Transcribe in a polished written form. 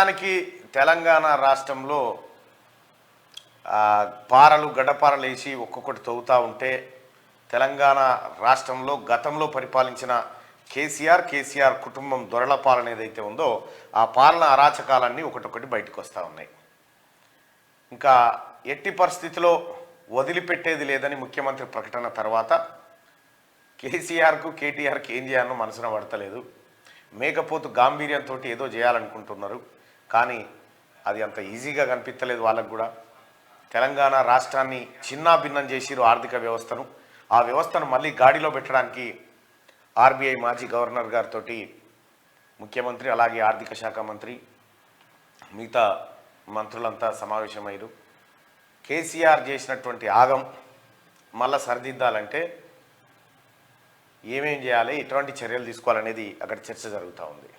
మొత్తానికి తెలంగాణ రాష్ట్రంలో పారలు గడ్డపారలు వేసి ఒక్కొక్కటి తవ్వుతూ ఉంటే తెలంగాణ రాష్ట్రంలో గతంలో పరిపాలించిన కేసీఆర్ కుటుంబం దొరల పాలన ఏదైతే ఉందో ఆ పాలన అరాచకాలన్నీ ఒకటొకటి బయటకు వస్తూ ఉన్నాయి. ఇంకా ఎట్టి పరిస్థితిలో వదిలిపెట్టేది లేదని ముఖ్యమంత్రి ప్రకటన తర్వాత కేసీఆర్కు కేటీఆర్కి ఏం చేయాలో మనసున పడతలేదు. మేకపోతు గాంభీర్యంతో ఏదో చేయాలనుకుంటున్నారు, కానీ అది అంత ఈజీగా కనిపించలేదు వాళ్ళకు కూడా. తెలంగాణ రాష్ట్రాన్ని చిన్నాభిన్నం చేసిరు ఆర్థిక వ్యవస్థను. ఆ వ్యవస్థను మళ్ళీ గాడిలో పెట్టడానికి ఆర్బీఐ మాజీ గవర్నర్ గారితో ముఖ్యమంత్రి అలాగే ఆర్థిక శాఖ మంత్రి మిగతా మంత్రులంతా సమావేశమయ్యారు. కేసీఆర్ చేసినటువంటి ఆగం మళ్ళా సరిదిద్దాలంటే ఏమేం చేయాలి, ఎటువంటి చర్యలు తీసుకోవాలనేది అక్కడ చర్చ జరుగుతూ ఉంది.